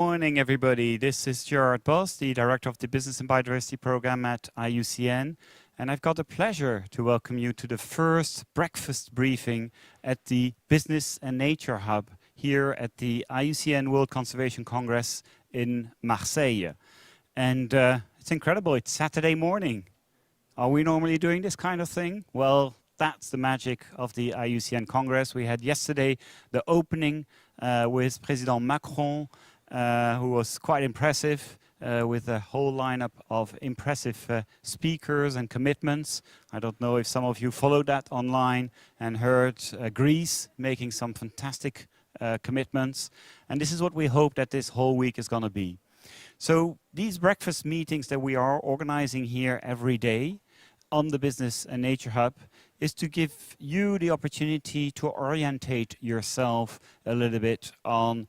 Morning, everybody. This is Gerard, the Director of the Business and Biodiversity Program at IUCN. And I've got the pleasure to welcome you to the first breakfast briefing at the Business and Nature Hub here at the IUCN World Conservation Congress in Marseille. And it's incredible. It's Saturday morning. Are we normally doing this kind of thing? Well, that's the magic of the IUCN Congress. We had yesterday the opening with President Macron, who was quite impressive with a whole lineup of impressive speakers and commitments. I don't know if some of you followed that online and heard Greece making some fantastic commitments. And this is what we hope that this whole week is going to be. So these breakfast meetings that we are organizing here every day on the Business and Nature Hub is to give you the opportunity to orientate yourself a little bit on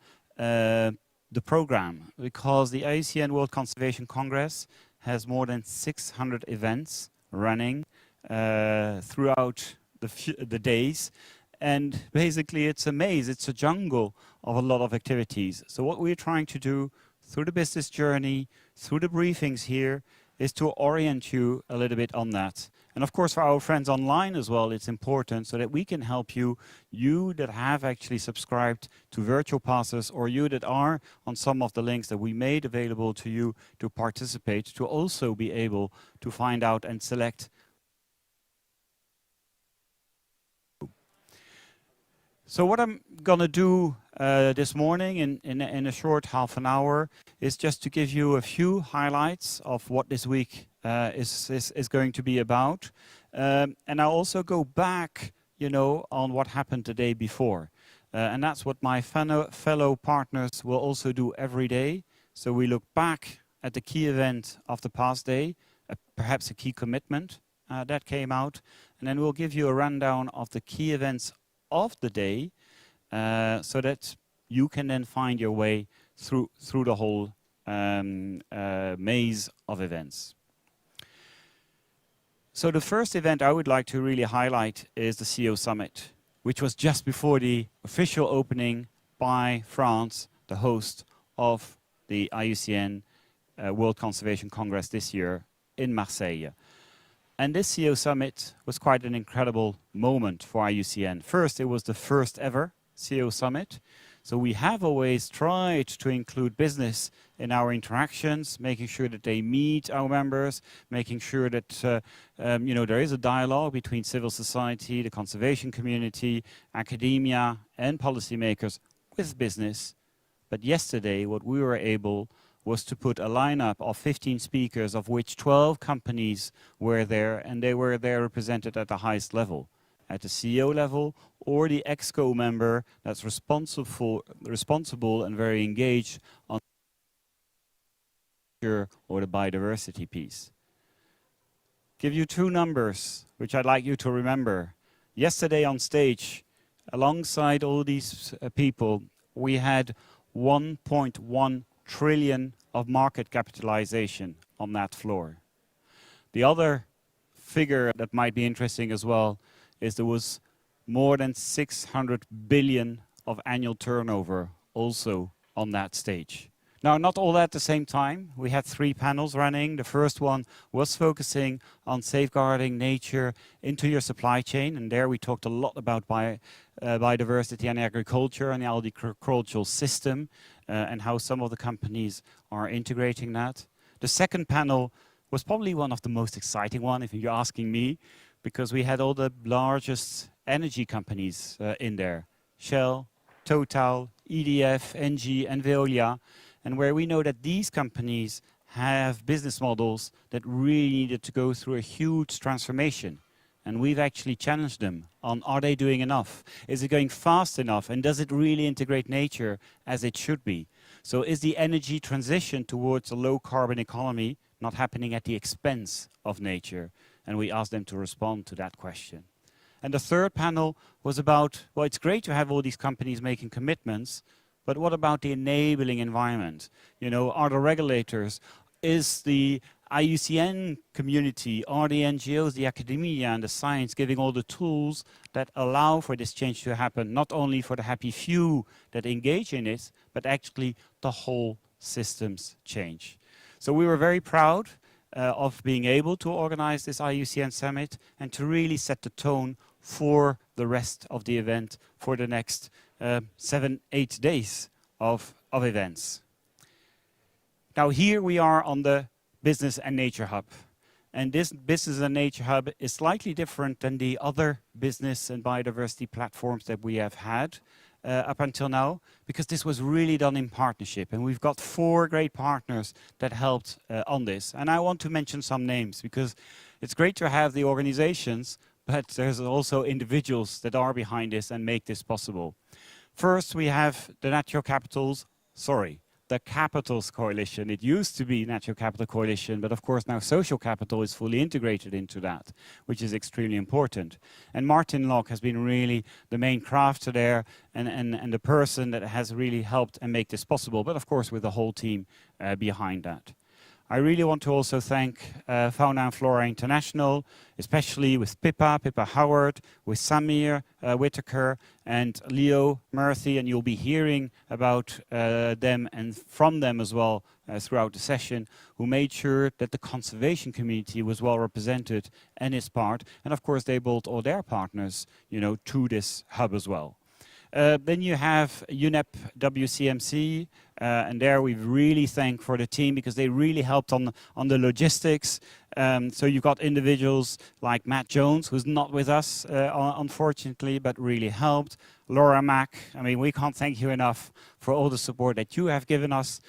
the program, because the IUCN World Conservation Congress has more than 600 events running throughout the days. And basically it's a maze, it's a jungle of a lot of activities. So what we're trying to do through the business journey, through the briefings here, is to orient you a little bit on that. And of course for our friends online as well, it's important so that we can help you, you that have actually subscribed to virtual passes, or you that are on some of the links that we made available to you to participate, to also be able to find out and select. So what I'm gonna do this morning in a short half an hour is just to give you a few highlights of what this week is going to be about. And I'll also go back, you know, on what happened the day before. And that's what my fellow partners will also do every day. So we look back at the key event of the past day, perhaps a key commitment that came out, and then we'll give you a rundown of the key events of the day, so that you can then find your way through the whole maze of events. So the first event I would like to really highlight is the CEO Summit, which was just before the official opening by France, the host of the IUCN World Conservation Congress this year in Marseille. And this CEO Summit was quite an incredible moment for IUCN. First, it was the first ever CEO Summit. So we have always tried to include business in our interactions, making sure that they meet our members, making sure that you know, there is a dialogue between civil society, the conservation community, academia, and policymakers with business. But yesterday, what we were able was to put a lineup of 15 speakers, of which 12 companies were there, and they were there represented at the highest level, at the CEO level, or the EXCO member that's responsible and very engaged on or the biodiversity piece. Give you two numbers, which I'd like you to remember. Yesterday on stage, alongside all these people, we had 1.1 trillion of market capitalization on that floor. The other figure that might be interesting as well is there was more than 600 billion of annual turnover also on that stage. Now, not all at the same time. We had 3 panels running. The first one was focusing on safeguarding nature into your supply chain. And there we talked a lot about biodiversity and agriculture and the agricultural system and how some of the companies are integrating that. The second panel was probably one of the most exciting one, if you're asking me, because we had all the largest energy companies in there. Shell, Total, EDF, Engie, and Veolia. And where we know that these companies have business models that really needed to go through a huge transformation. And we've actually challenged them on, are they doing enough? Is it going fast enough? And does it really integrate nature as it should be? So is the energy transition towards a low carbon economy not happening at the expense of nature? And we asked them to respond to that question. And the third panel was about, well, it's great to have all these companies making commitments, but what about the enabling environment? You know, are the regulators, is the IUCN community, are the NGOs, the academia and the science giving all the tools that allow for this change to happen, not only for the happy few that engage in it, but actually the whole systems change. So we were very proud of being able to organize this IUCN Summit and to really set the tone for the rest of the event for the next 7-8 days of events. Now here we are on the Business and Nature Hub. And this Business and Nature Hub is slightly different than the other business and biodiversity platforms that we have had up until now, because this was really done in partnership. And we've got 4 great partners that helped on this. And I want to mention some names, because it's great to have the organizations, but there's also individuals that are behind this and make this possible. First, we have the the Capitals Coalition. It used to be Natural Capital Coalition, but of course now social capital is fully integrated into that, which is extremely important. And Martin Locke has been really the main crafter there and the person that has really helped and make this possible, but of course with the whole team behind that. I really want to also thank Fauna and Flora International, especially with Pippa Howard, with Samir Whitaker and Leo Murthy, and you'll be hearing about them and from them as well throughout the session, who made sure that the conservation community was well represented and is part, and of course they brought all their partners, to this hub as well. Then you have UNEP WCMC, and there we really thank for the team because they really helped on the logistics. So you've got individuals like Matt Jones, who's not with us, unfortunately, but really helped. Laura Mack, I mean, we can't thank you enough for all the support that you have given us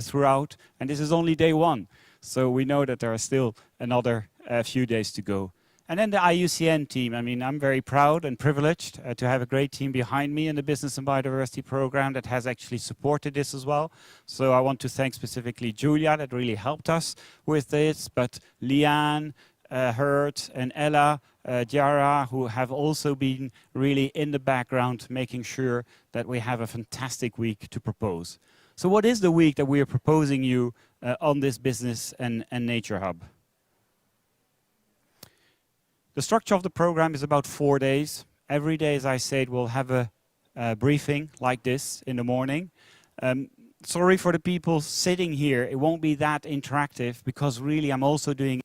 throughout. And this is only day 1. So we know that there are still another few days to go. And then the IUCN team. I mean, I'm very proud and privileged to have a great team behind me in the Business and Biodiversity program that has actually supported this as well. So I want to thank specifically Julia that really helped us with this, but Leanne, Hurt and Ella, Gerard, who have also been really in the background making sure that we have a fantastic week to propose. So what is the week that we are proposing you on this Business and Nature Hub? The structure of the program is about 4 days. Every day, as I said, we'll have a briefing like this in the morning. Sorry for the people sitting here. It won't be that interactive because really I'm also doing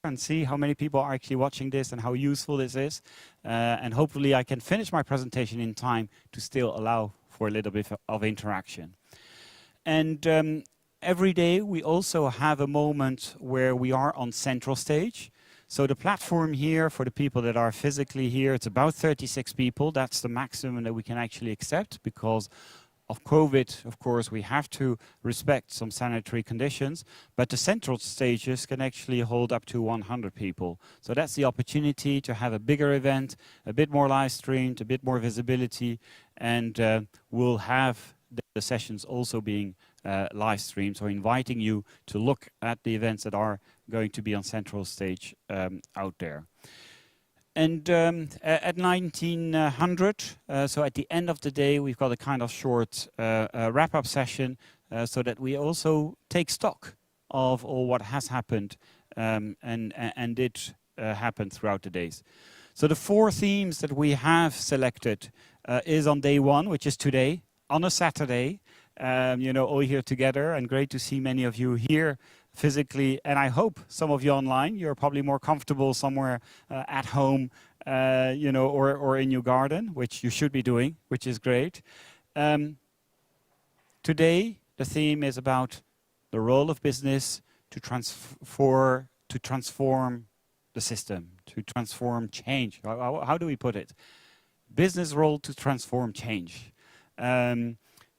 and see how many people are actually watching this and how useful this is. And hopefully I can finish my presentation in time to still allow for a little bit of interaction. And every day we also have a moment where we are on central stage. So the platform here for the people that are physically here, it's about 36 people. That's the maximum that we can actually accept because of COVID. Of course, we have to respect some sanitary conditions, but the central stages can actually hold up to 100 people. So that's the opportunity to have a bigger event, a bit more live streamed, a bit more visibility, and we'll have the sessions also being live streamed, so inviting you to look at the events that are going to be on central stage out there. And at 1900, so at the end of the day, we've got a kind of short wrap-up session so that we also take stock of all what has happened and did happen throughout the days. So the 4 themes that we have selected is on day 1, which is today, on a Saturday. All here together, and great to see many of you here physically, and I hope some of you online. You're probably more comfortable somewhere at home, or in your garden, which you should be doing, which is great. Today, the theme is about the role of business to transform the system, to transform change. How do we put it? Business role to transform change.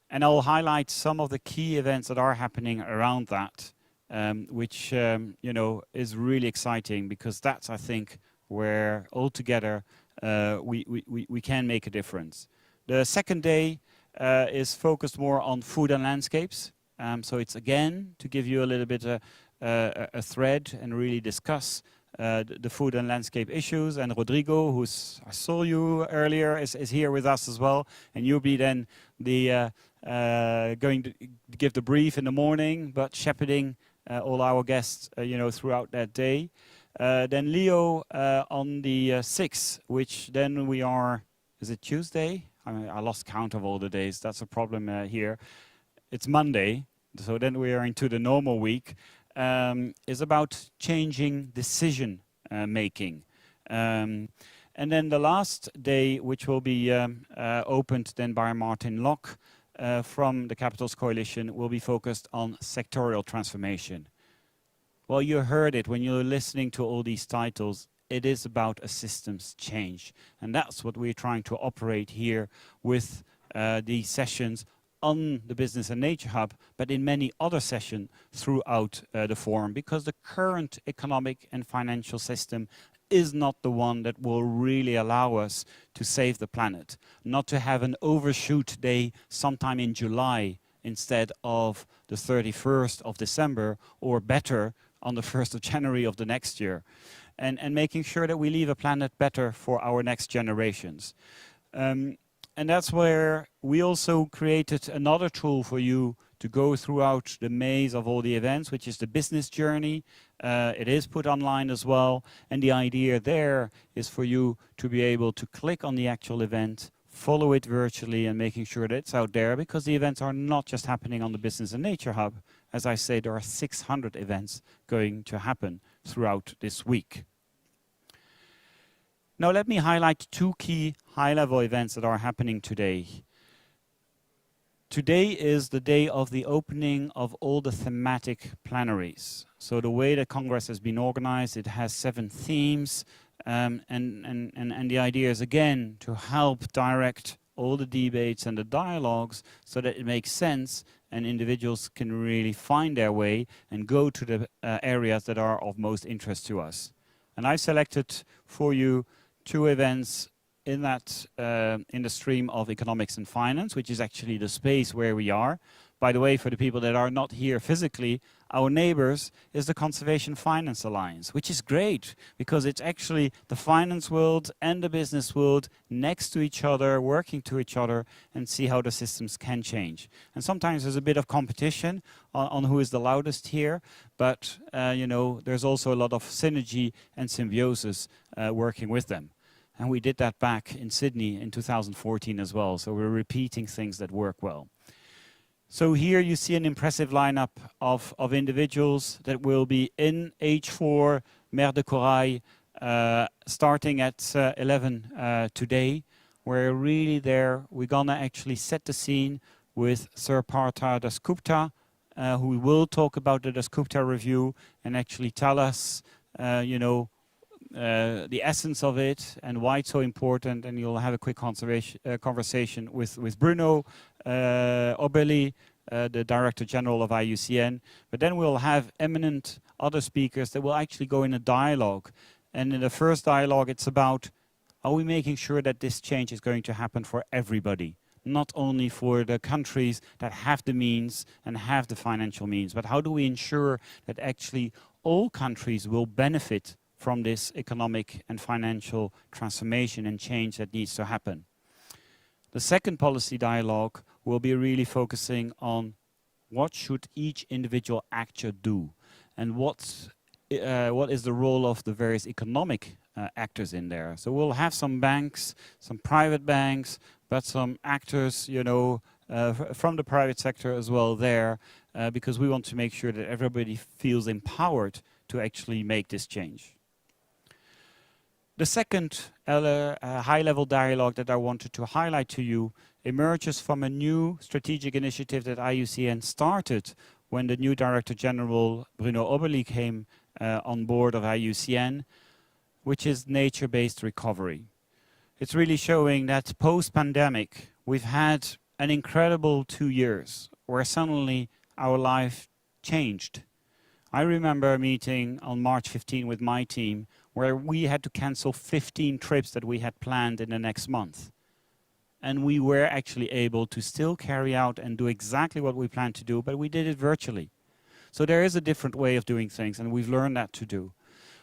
And I'll highlight some of the key events that are happening around that, which is really exciting because that's, I think, where altogether we can make a difference. The second day is focused more on food and landscapes. So it's again to give you a little bit a thread and really discuss the food and landscape issues. And Rodrigo, I saw you earlier, is here with us as well. And you'll be then going to give the brief in the morning, but shepherding all our guests, throughout that day. Then Leo on the 6th, which then we are, is it Tuesday? I lost count of all the days. That's a problem here. It's Monday, so then we are into the normal week. Is about changing decision making. And then the last day, which will be opened then by Martin Locke from the Capitals Coalition, will be focused on sectorial transformation. Well, you heard it when you're listening to all these titles. It is about a systems change. And that's what we're trying to operate here with these sessions on the Business and Nature Hub, but in many other sessions throughout the forum, because the current economic and financial system is not the one that will really allow us to save the planet. Not to have an overshoot day sometime in July instead of the 31st of December, or better, on the 1st of January of the next year. And making sure that we leave a planet better for our next generations. And that's where we also created another tool for you to go throughout the maze of all the events, which is the business journey. It is put online as well. And the idea there is for you to be able to click on the actual event, follow it virtually, and making sure that it's out there, because the events are not just happening on the Business and Nature Hub. As I say, there are 600 events going to happen throughout this week. Now let me highlight two key high-level events that are happening today. Today is the day of the opening of all the thematic plenaries. So the way that Congress has been organized, it has 7 themes, and the idea is again to help direct all the debates and the dialogues so that it makes sense and individuals can really find their way and go to the areas that are of most interest to us. And I've selected for you 2 events in that in the stream of economics and finance, which is actually the space where we are. By the way, for the people that are not here physically, our neighbors is the Conservation Finance Alliance, which is great because it's actually the finance world and the business world next to each other, working to each other, and see how the systems can change. And sometimes there's a bit of competition on who is the loudest here, but you know, there's also a lot of synergy and symbiosis working with them. And we did that back in Sydney in 2014 as well. So we're repeating things that work well. So here you see an impressive lineup of individuals that will be in H4 Mer de Corail starting at 11 today. We're really there. We're gonna actually set the scene with Sir Partha Dasgupta, who will talk about the Dasgupta review and actually tell us, you know, the essence of it and why it's so important, and you'll have a quick conversation with Bruno Oberli, the Director General of IUCN. But then we'll have eminent other speakers that will actually go in a dialogue. And in the first dialogue, it's about, are we making sure that this change is going to happen for everybody? Not only for the countries that have the means and have the financial means, but how do we ensure that actually all countries will benefit from this economic and financial transformation and change that needs to happen. The second policy dialogue will be really focusing on what should each individual actor do and what is the role of the various economic actors in there. So we'll have some banks, some private banks, but some actors, you know, from the private sector as well there, because we want to make sure that everybody feels empowered to actually make this change. The second high-level dialogue that I wanted to highlight to you emerges from a new strategic initiative that IUCN started when the new Director General Bruno Oberli came on board of IUCN, which is nature-based recovery. It's really showing that post-pandemic, we've had an incredible 2 years where suddenly our life changed. I remember a meeting on March 15 with my team where we had to cancel 15 trips that we had planned in the next month. And we were actually able to still carry out and do exactly what we planned to do, but we did it virtually. So there is a different way of doing things, and we've learned that to do.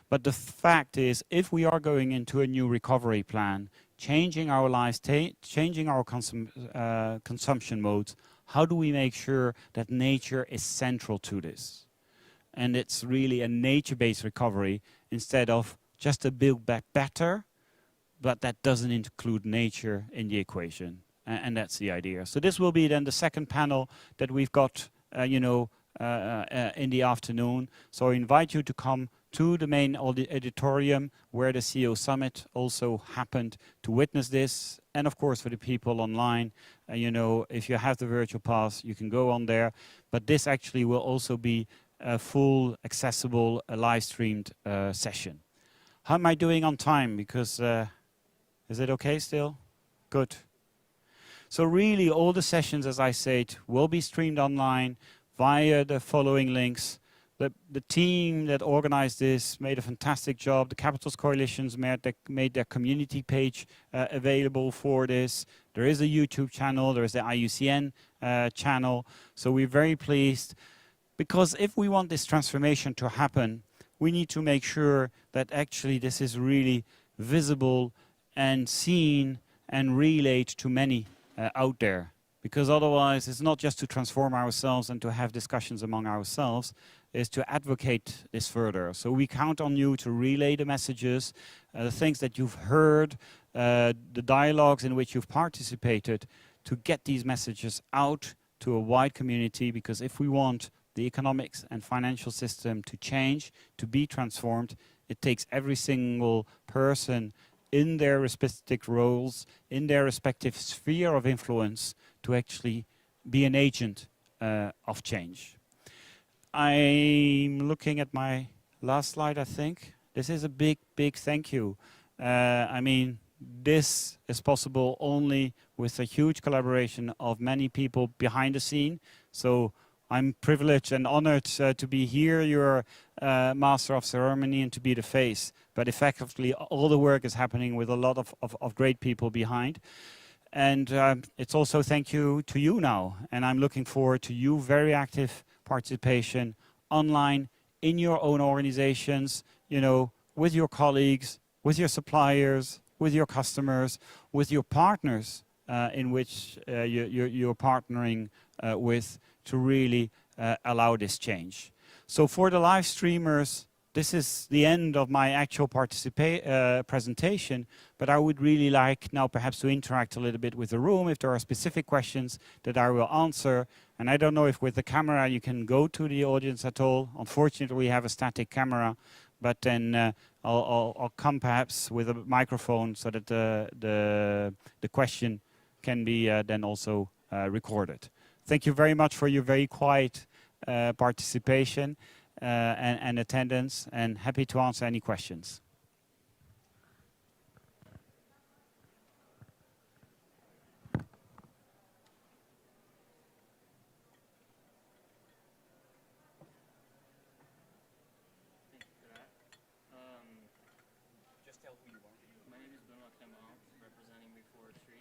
But the fact is, if we are going into a new recovery plan, changing our lives, changing our consumption modes, how do we make sure that nature is central to this? And it's really a nature-based recovery instead of just a build back better, but that doesn't include nature in the equation. and that's the idea. So this will be then the second panel that we've got, in the afternoon. So I invite you to come to the main auditorium where the CEO Summit also happened, to witness this. And of course, for the people online, if you have the virtual pass, you can go on there. But this actually will also be a full, accessible, live streamed session. How am I doing on time? Because, is it okay still? Good. So really all the sessions, as I said, will be streamed online via the following links. The team that organized this made a fantastic job. The Capitals Coalitions made their community page available for this. There is a YouTube channel, there is the IUCN channel. So we're very pleased, because if we want this transformation to happen, we need to make sure that actually this is really visible and seen and relayed to many out there. Because otherwise, it's not just to transform ourselves and to have discussions among ourselves, is to advocate this further. So we count on you to relay the messages, the things that you've heard, the dialogues in which you've participated, to get these messages out to a wide community. Because if we want the economics and financial system to change, to be transformed, it takes every single person in their respective roles, in their respective sphere of influence, to actually be an agent of change. I'm looking at my last slide, I think. This is a big, big thank you. I mean, this is possible only with a huge collaboration of many people behind the scene. So I'm privileged and honored to be here, your Master of Ceremony, and to be the face. But effectively, all the work is happening with a lot of great people behind. And it's also thank you to you now. And I'm looking forward to you very active participation online, in your own organizations, with your colleagues, with your suppliers, with your customers, with your partners in which you're partnering with, to really allow this change. So for the live streamers, this is the end of my actual presentation, but I would really like now perhaps to interact a little bit with the room if there are specific questions that I will answer. And I don't know if with the camera you can go to the audience at all. Unfortunately, we have a static camera, but then I'll come perhaps with a microphone so that the question can be then also recorded. Thank you very much for your very quiet participation and attendance, and happy to answer any questions. Just tell who you are. My name is Benoit Clement, representing Reforestry.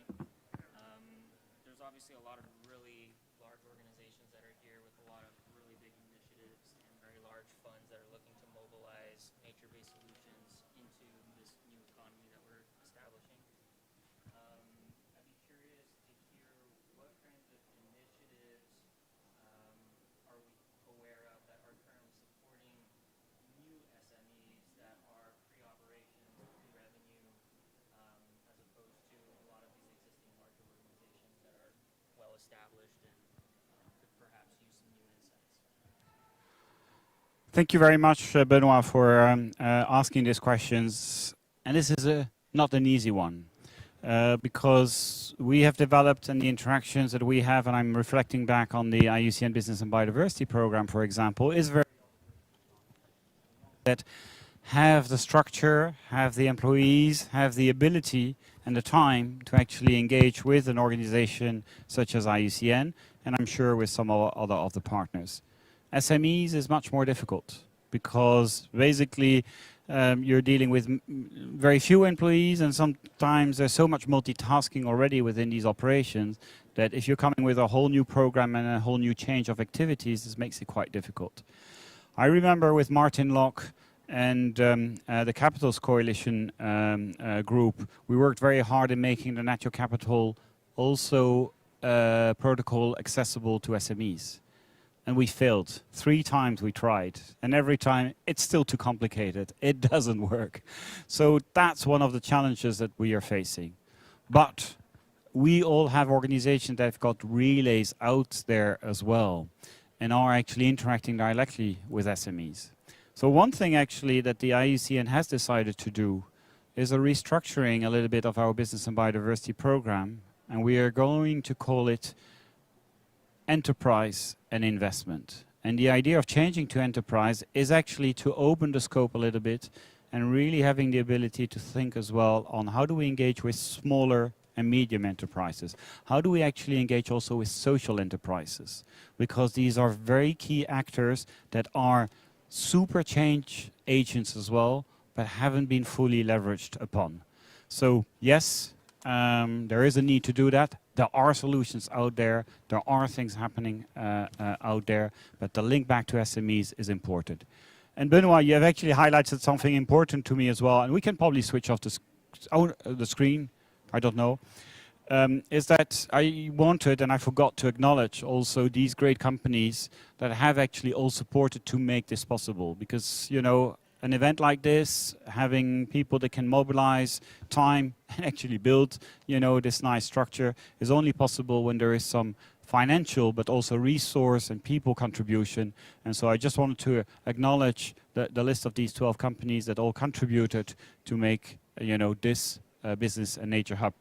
There's obviously a lot of really large organizations that are here with a lot of really big initiatives and very large funds that are looking to mobilize nature-based solutions into this new economy that we're establishing. I'd be curious to hear what kinds of initiatives are we aware of that are currently supporting new SMEs that are pre-operations, pre-revenue, as opposed to a lot of these existing larger organizations that are well established and could perhaps use some new insights. Thank you very much, Benoit, for asking these questions. And this is not an easy one, because we have developed, and the interactions that we have, and I'm reflecting back on the IUCN Business and Biodiversity Program, for example, is very that have the structure, have the employees, have the ability and the time to actually engage with an organization such as IUCN, and I'm sure with some other of the partners. SMEs is much more difficult, because basically you're dealing with very few employees, and sometimes there's so much multitasking already within these operations that if you're coming with a whole new program and a whole new change of activities, this makes it quite difficult. I remember with Martin Locke and the Capitals Coalition group, we worked very hard in making the natural capital also protocol accessible to SMEs. And we failed. 3 times we tried, and every time it's still too complicated. It doesn't work. So that's one of the challenges that we are facing. But we all have organizations that have got relays out there as well and are actually interacting directly with SMEs. So one thing actually that the IUCN has decided to do is a restructuring a little bit of our business and biodiversity program, and we are going to call it enterprise and investment. And the idea of changing to enterprise is actually to open the scope a little bit and really having the ability to think as well on how do we engage with smaller and medium enterprises. How do we actually engage also with social enterprises? Because these are very key actors that are super change agents as well, but haven't been fully leveraged upon. So yes, there is a need to do that. There are solutions out there. There are things happening out there, but the link back to SMEs is important. And Benoit, you have actually highlighted something important to me as well, and we can probably switch off the screen, I don't know, is that I wanted, and I forgot to acknowledge also these great companies that have actually all supported to make this possible. Because, you know, an event like this, having people that can mobilize time and actually build, you know, this nice structure is only possible when there is some financial but also resource and people contribution. And so I just wanted to acknowledge the list of these 12 companies that all contributed to make, you know, this business and nature hub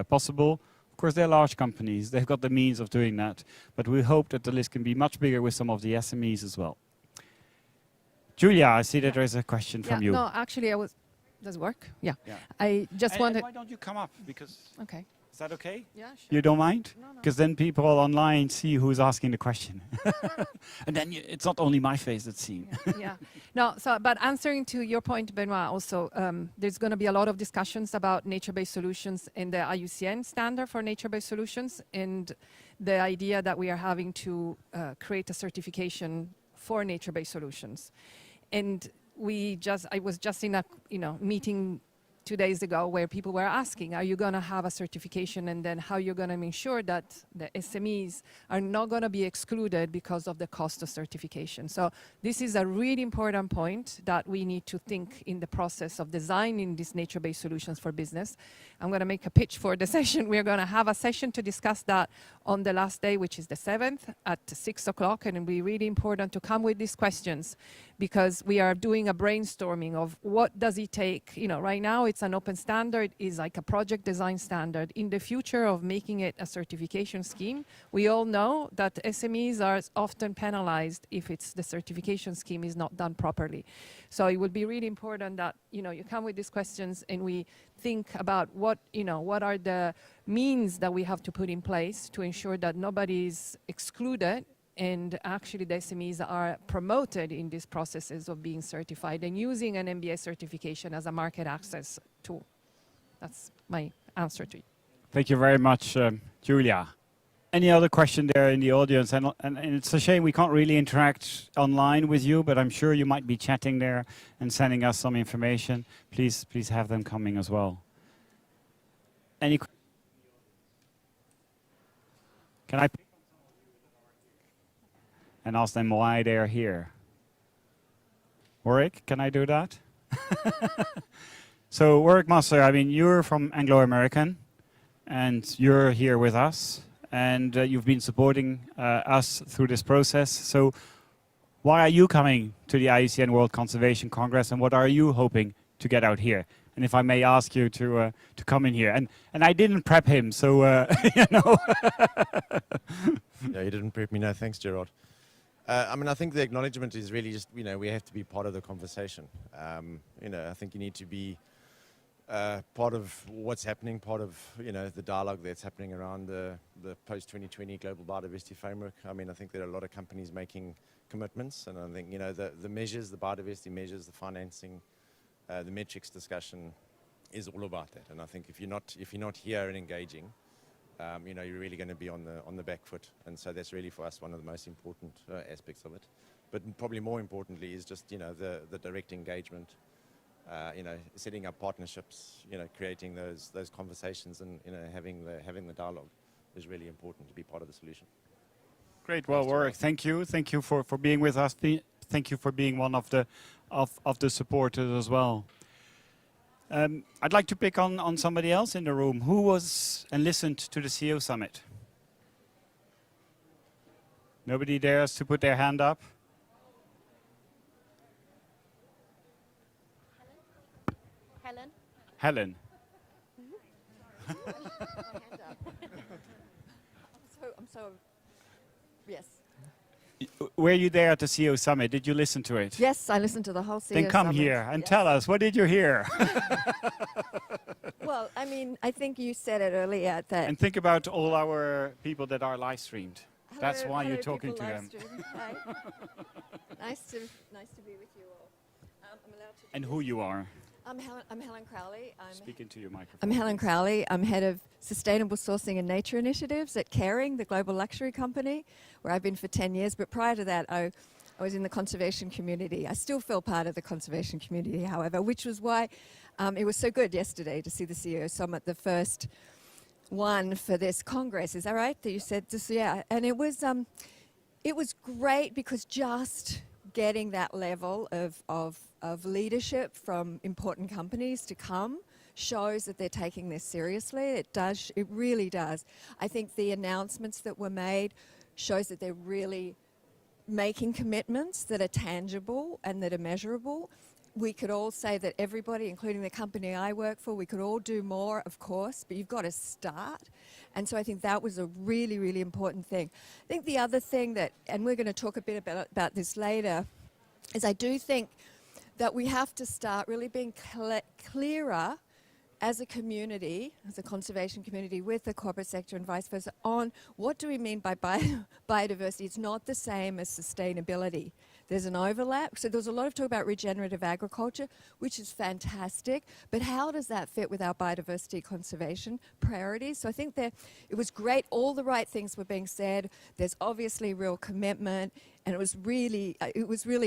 possible. Of course, they're large companies. They've got the means of doing that. But we hope that the list can be much bigger with some of the SMEs as well. Julia, I see that there is a question from you. No, actually, does it work? Yeah. I just and wanted. Why don't you come up? Because Okay. is that okay? Yeah, sure. You don't mind? No, no. Because then people online see who's asking the question. And then it's not only my face that's seen. Yeah. No, so, but answering to your point, Benoit, also, there's going to be a lot of discussions about nature-based solutions in the IUCN standard for nature-based solutions, and the idea that we are having to create a certification for nature-based solutions. And I was just in a meeting 2 days ago where people were asking, are you going to have a certification, and then how you're going to ensure that the SMEs are not going to be excluded because of the cost of certification. So this is a really important point that we need to think in the process of designing these nature-based solutions for business. I'm going to make a pitch for the session. We're going to have a session to discuss that on the last day, which is the 7th at 6 o'clock, and it'll be really important to come with these questions, because we are doing a brainstorming of what does it take. You know, right now it's an open standard, is like a project design standard. In the future of making it a certification scheme, we all know that SMEs are often penalized if the certification scheme is not done properly. So it would be really important that, you come with these questions and we think about what are the means that we have to put in place to ensure that nobody is excluded, and actually the SMEs are promoted in these processes of being certified and using an MBA certification as a market access tool. That's my answer to you. Thank you very much, Julia. Any other question there in the audience? And it's a shame we can't really interact online with you, but I'm sure you might be chatting there and sending us some information. Please have them coming as well. Any? Can I pick on some of you that are here and ask them why they're here? Warwick, can I do that? So Warwick Master, I mean, you're from Anglo-American and you're here with us, and you've been supporting us through this process. So why are you coming to the IUCN World Conservation Congress, and what are you hoping to get out here? And if I may ask you to come in here. And I didn't prep him, so, you know. Yeah, you didn't prep me. No, thanks, Gerard. I mean, I think the acknowledgement is really just, we have to be part of the conversation. I think you need to be part of what's happening, part of, the dialogue that's happening around the post-2020 global biodiversity framework. I mean, I think there are a lot of companies making commitments, and I think, the measures, the biodiversity measures, the financing, the metrics discussion is all about that. And I think if you're not here and engaging, you're really going to be on the back foot. And so that's really for us one of the most important aspects of it. But probably more importantly is just the direct engagement. Setting up partnerships, creating those conversations, and having the dialogue is really important to be part of the solution. Great. Well, Warwick, thank you. Thank you for being with us. Thank you for being one of the supporters as well. I'd like to pick on somebody else in the room. Who was and listened to the CEO Summit? Nobody dares to put their hand up? Helen? Helen. I'm so, yes. Were you there at the CEO Summit? Did you listen to it? Yes, I listened to the whole CEO Then come Summit. here and Yes. tell us, what did you hear? Well, I mean, I think you said it earlier that... And think about all our people that are live streamed. That's Hello- why you're hello, talking people to live them. stream. Hi. nice to be with you all. I'm allowed to do And this. who you are. I'm Helen Crowley. Speak into your microphone. I'm Helen please. Crowley. I'm head of Sustainable Sourcing and Nature Initiatives at Caring, the global luxury company, where I've been for 10 years. But prior to that, I was in the conservation community. I still feel part of the conservation community, however, which was why it was so good yesterday to see the CEO Summit, the first one for this Congress. Is that right? That you said this? Yeah. And it was great because just getting that level of leadership from important companies to come shows that they're taking this seriously. It really does. I think the announcements that were made shows that they're really making commitments that are tangible and that are measurable. We could all say that everybody, including the company I work for, we could all do more, of course, but you've got to start. And so I think that was a really, really important thing. I think the other thing that, and we're going to talk a bit about this later, is I do think that we have to start really being clearer as a community, as a conservation community with the corporate sector and vice versa, on what do we mean by biodiversity. It's not the same as sustainability. There's an overlap. So there was a lot of talk about regenerative agriculture, which is fantastic, but how does that fit with our biodiversity conservation priorities? So I think that it was great. All the right things were being said. There's obviously real commitment, and it was really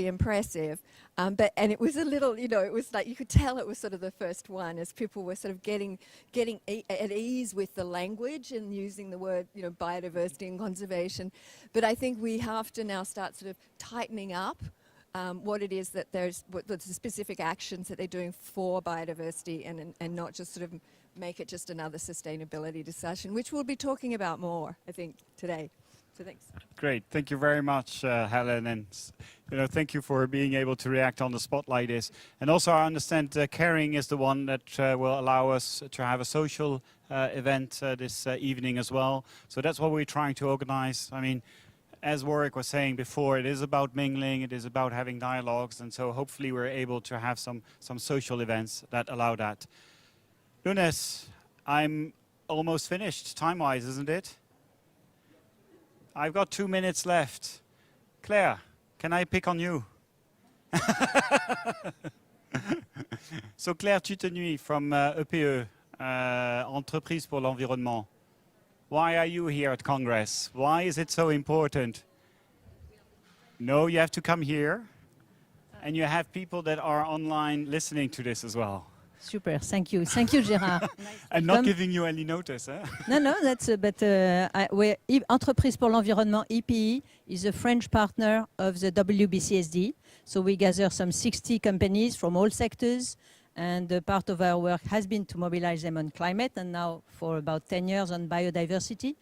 impressive. And it was a little, it was like you could tell it was sort of the first one as people were sort of getting at ease with the language and using the word, biodiversity and conservation. But I think we have to now start sort of tightening up what it is that what the specific actions that they're doing for biodiversity and not just sort of make it just another sustainability discussion, which we'll be talking about more, I think, today. So thanks. Great, thank you very much, Helen, and thank you for being able to react on the spot like this. And also, I understand Caring is the one that will allow us to have a social event this evening as well. So that's what we're trying to organize. I mean, as Warwick was saying before, it is about mingling, it is about having dialogues, and so hopefully we're able to have some social events that allow that. Lunes, I'm almost finished time-wise, isn't it? I've got 2 minutes left. Claire, can I pick on you? So Claire Tutenuy from EPE, Entreprise pour l'Environnement. Why are you here at Congress? Why is it so important? No, you have to come here. And you have people that are online listening to this as well. Super, thank you. Thank you, Gerard. And not giving you any notice, eh? No, that's, Entreprise pour l'Environnement, EPE, is a French partner of the WBCSD. So we gather some 60 companies from all sectors, and part of our work has been to mobilize them on climate, and now for about 10 years on biodiversity.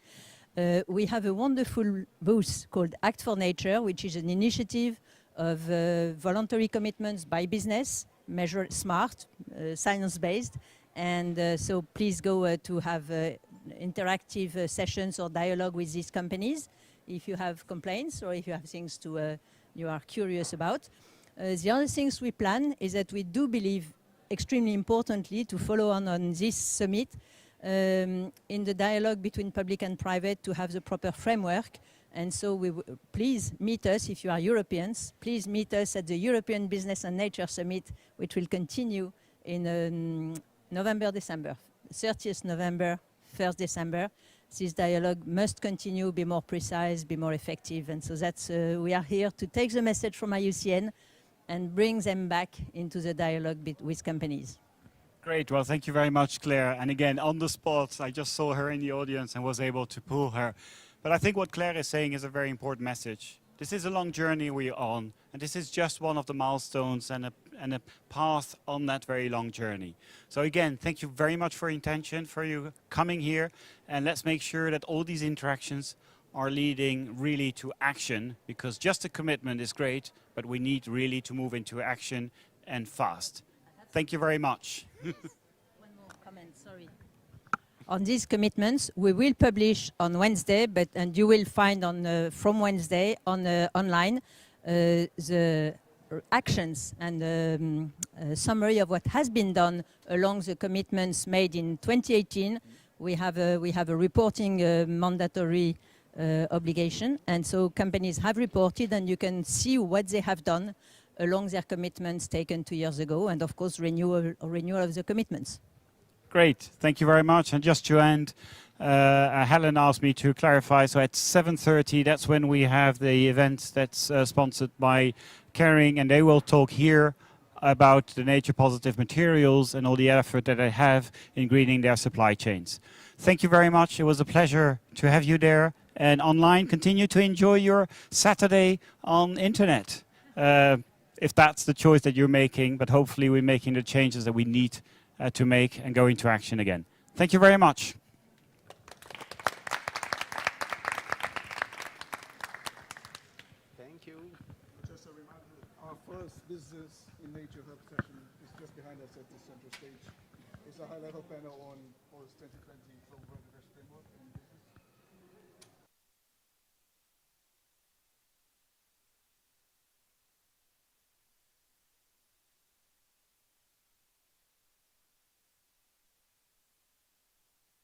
We have a wonderful booth called Act for Nature, which is an initiative of voluntary commitments by business, measure smart, science-based, and so please go to have interactive sessions or dialogue with these companies if you have complaints or if you have things you are curious about. The other things we plan is that we do believe extremely importantly to follow on this summit in the dialogue between public and private to have the proper framework. And so please meet us if you are Europeans. Please meet us at the European Business and Nature Summit, which will continue in November, December, 30th November, 1st December. This dialogue must continue, be more precise, be more effective. And so that's, we are here to take the message from IUCN and bring them back into the dialogue with companies. Great, well, thank you very much, Claire. And again, on the spot, I just saw her in the audience and was able to pull her. But I think what Claire is saying is a very important message. This is a long journey we're on, and this is just one of the milestones and and a path on that very long journey. So again, thank you very much for your intention, for you coming here, and let's make sure that all these interactions are leading really to action, because just a commitment is great, but we need really to move into action and fast. Thank you very much. One more comment, sorry. On these commitments, we will publish on Wednesday, and you will find on from Wednesday on online the actions and summary of what has been done along the commitments made in 2018. We have a reporting mandatory obligation, and so companies have reported, and you can see what they have done along their commitments taken 2 years ago, and of course renewal of the commitments. Great, thank you very much. And just to end, Helen asked me to clarify, so at 7:30, that's when we have the event that's sponsored by Caring, and they will talk here about the nature positive materials and all the effort that they have in greening their supply chains. Thank you very much. It was a pleasure to have you there. And online, continue to enjoy your Saturday on internet. If that's the choice that you're making, but hopefully we're making the changes that we need to make and go into action again. Thank you very much. Thank you. Just a reminder, our first Business in Nature Hub session is just behind us at the center stage. It's a high-level panel on post-2020 global biodiversity framework.